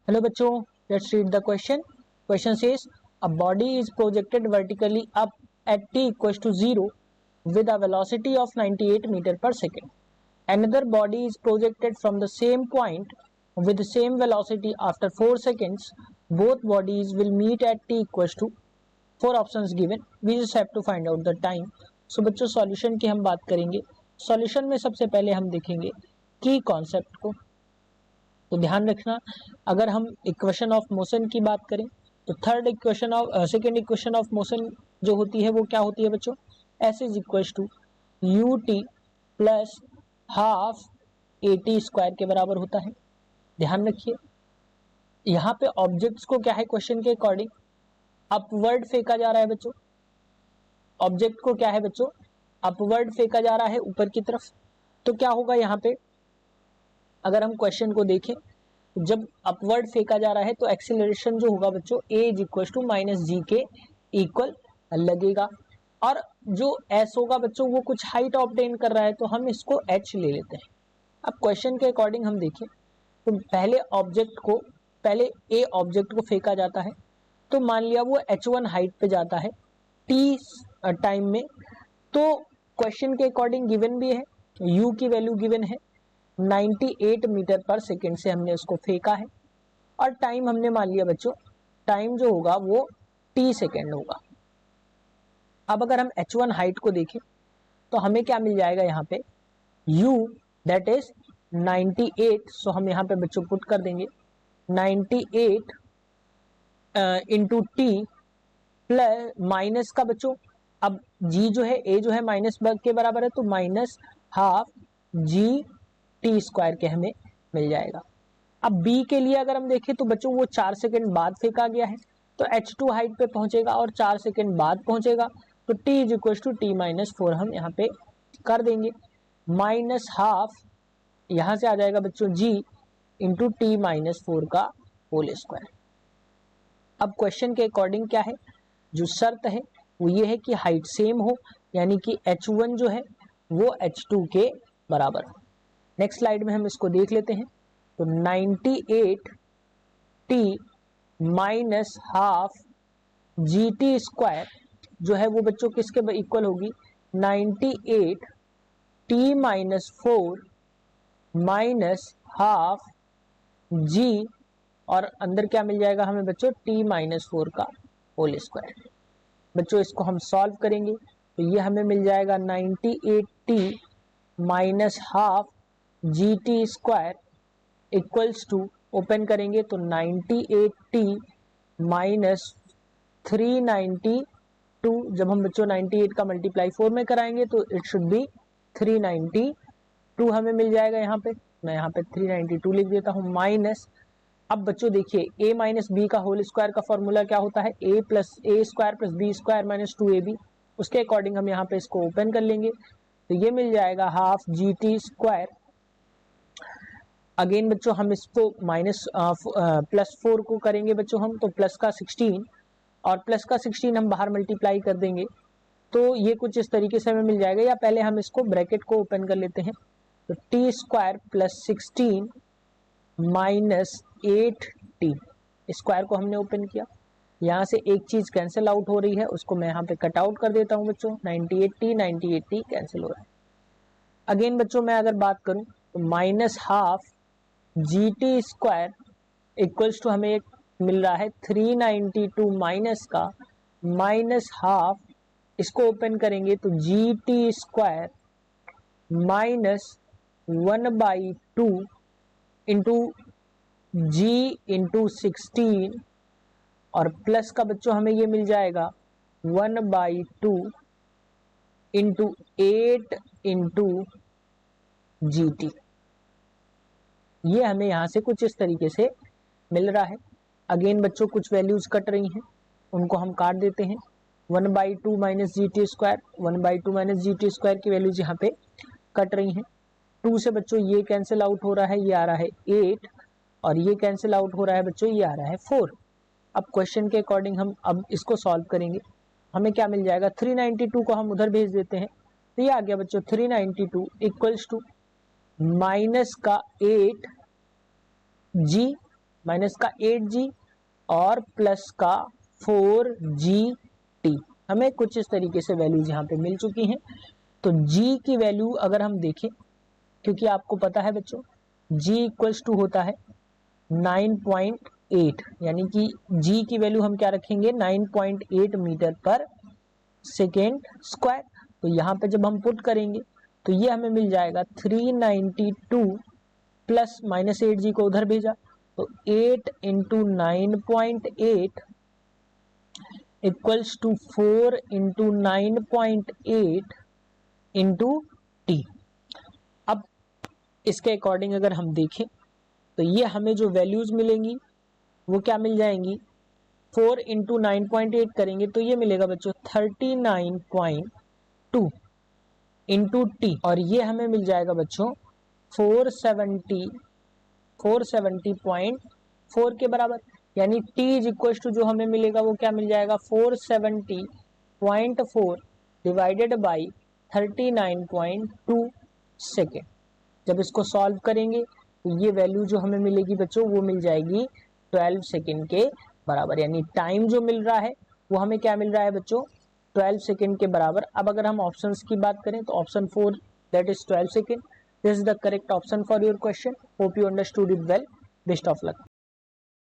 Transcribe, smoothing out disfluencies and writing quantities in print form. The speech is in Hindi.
हेलो बच्चों, let's read the question. Question says a body is projected vertically up at t equals to 0 with a velocity of 98 meter per second. Another body is projected from the same point with the same velocity after 4 seconds. Both bodies will meet at t equals to 4 options given. We just have to find out the time. So बच्चों सॉल्यूशन की हम बात करेंगे. सॉल्यूशन में सबसे पहले हम देखेंगे की कॉन्सेप्ट को. तो ध्यान रखना, अगर हम इक्वेशन ऑफ मोशन की बात करें तो सेकेंड इक्वेशन ऑफ मोशन जो होती है वो क्या होती है बच्चों, s is equal to u t plus half a t square के बराबर होता है. ध्यान रखिए यहाँ पे ऑब्जेक्ट्स को क्या है, क्वेश्चन के अकॉर्डिंग अपवर्ड फेंका जा रहा है बच्चों. ऑब्जेक्ट को क्या है बच्चों, अपवर्ड फेंका जा रहा है ऊपर की तरफ. तो क्या होगा यहाँ पे, अगर हम क्वेश्चन को देखें जब अपवर्ड फेंका जा रहा है तो एक्सीलरेशन जो होगा बच्चों a is equal to minus G के इक्वल लगेगा. और जो s होगा बच्चों वो कुछ हाइट ऑब्टेन कर रहा है तो हम इसको h ले लेते हैं. अब क्वेश्चन के अकॉर्डिंग हम देखें तो पहले a ऑब्जेक्ट को फेंका जाता है. तो मान लिया वो h1 हाइट पे जाता है t टाइम में. तो क्वेश्चन के अकॉर्डिंग गिवन भी है, u की वैल्यू गिवन है 98 मीटर पर सेकेंड से हमने उसको फेंका है. और टाइम हमने मान लिया बच्चों, टाइम जो होगा वो t सेकेंड होगा. अब अगर हम h1 हाइट को देखें तो हमें क्या मिल जाएगा यहाँ पे, u दैट इज 98. सो हम यहाँ पे बच्चों पुट कर देंगे 98 इंटू टी प्लस माइनस का बच्चों, अब g जो है a जो है माइनस के बराबर है तो minus half g T square के हमें मिल जाएगा. अब b के लिए अगर हम देखें तो बच्चों वो 4 सेकंड बाद फेंका गया है तो h2 हाइट पे पहुंचेगा और 4 सेकंड बाद पहुंचेगा. तो t is equal to t minus 4 हम यहाँ पे कर देंगे. माइनस हाफ यहाँ से आ जाएगा बच्चों g इंटू टी माइनस 4 का होल स्क्वायर. अब क्वेश्चन के अकॉर्डिंग क्या है, जो शर्त है वो ये है कि हाइट सेम हो, यानी कि h1 जो है वो h2 के बराबर हो. नेक्स्ट स्लाइड में हम इसको देख लेते हैं. तो 98 t minus half g T square जो है वो बच्चों किसके इक्वल होगी, 98 टी माइनस 4 माइनस हाफ जी, और अंदर क्या मिल जाएगा हमें बच्चों, टी माइनस 4 का होल स्क्वायर. बच्चों इसको हम सॉल्व करेंगे तो ये हमें मिल जाएगा 98 t minus half g T square equals to, open करेंगे तो 98 टी माइनस 392. जब हम बच्चों 98 का मल्टीप्लाई 4 में कराएंगे तो इट शुड बी 392 हमें मिल जाएगा. यहाँ पे मैं यहाँ पे 392 लिख देता हूँ माइनस. अब बच्चों देखिए a माइनस बी का होल स्क्वायर का फॉर्मूला क्या होता है, a plus a square plus b square minus 2ab. उसके अकॉर्डिंग हम यहाँ पे इसको ओपन कर लेंगे तो ये मिल जाएगा half g T square. Again बच्चों हम इसको माइनस प्लस 4 को करेंगे बच्चों हम, तो प्लस का 16 और प्लस का 16 हम बाहर मल्टीप्लाई कर देंगे तो ये कुछ इस तरीके से हमें मिल जाएगा. या पहले हम इसको ब्रैकेट को ओपन कर लेते हैं तो T square plus 16 minus 8t, square को हमने ओपन किया. यहाँ से एक चीज कैंसिल आउट हो रही है, उसको मैं यहाँ पे कट आउट कर देता हूँ बच्चों. 98t कैंसिल हो रहा है. अगेन बच्चों मैं अगर बात करूं तो minus half g T square equals to हमें एक मिल रहा है 392 माइनस का माइनस हाफ, इसको ओपन करेंगे तो G T square minus 1/2 into G into 16 और प्लस का बच्चों हमें ये मिल जाएगा 1/2 इंटू 8 इंटू जी टी. ये हमें यहाँ से कुछ इस तरीके से मिल रहा है. अगेन बच्चों कुछ वैल्यूज कट रही हैं, उनको हम काट देते हैं. 1/2 minus G T square, 1/2 minus G T square की वैल्यूज यहाँ पे कट रही हैं. 2 से बच्चों ये कैंसिल आउट हो रहा है, ये आ रहा है 8 और ये कैंसिल आउट हो रहा है बच्चों, ये आ रहा है 4. अब क्वेश्चन के अकॉर्डिंग हम अब इसको सॉल्व करेंगे, हमें क्या मिल जाएगा, 392 को हम उधर भेज देते हैं तो ये आ गया बच्चों 392 इक्वल्स टू माइनस का 8 जी माइनस का 8g और प्लस का 4gt। हमें कुछ इस तरीके से वैल्यूज यहाँ पे मिल चुकी हैं। तो g की वैल्यू अगर हम देखें, क्योंकि आपको पता है बच्चों g इक्वल्स टू होता है 9.8, यानी कि g की वैल्यू हम क्या रखेंगे 9.8 मीटर पर सेकेंड स्क्वायर। तो यहाँ पे जब हम पुट करेंगे तो ये हमें मिल जाएगा 392 प्लस माइनस 8g को उधर भेजा तो 8 into 9.8 equals to 4 into 9.8 into t. अब इसके अकॉर्डिंग अगर हम देखें तो ये हमें जो वैल्यूज मिलेंगी वो क्या मिल जाएंगी, 4 इंटू 9.8 करेंगे तो ये मिलेगा बच्चों 39.2 इंटू टी, और ये हमें मिल जाएगा बच्चों 470.4 के बराबर। यानी t इज इक्वल टू जो हमें मिलेगा वो क्या मिल जाएगा 470.4 डिवाइडेड बाई 39.2 सेकेंड। जब इसको सॉल्व करेंगे तो ये वैल्यू जो हमें मिलेगी बच्चों वो मिल जाएगी 12 सेकेंड के बराबर। यानी टाइम जो मिल रहा है वो हमें क्या मिल रहा है बच्चों 12 सेकेंड के बराबर। अब अगर हम ऑप्शंस की बात करें तो option 4 that is 12 second. This is the correct option for your question. Hope you understood it well. Best of luck.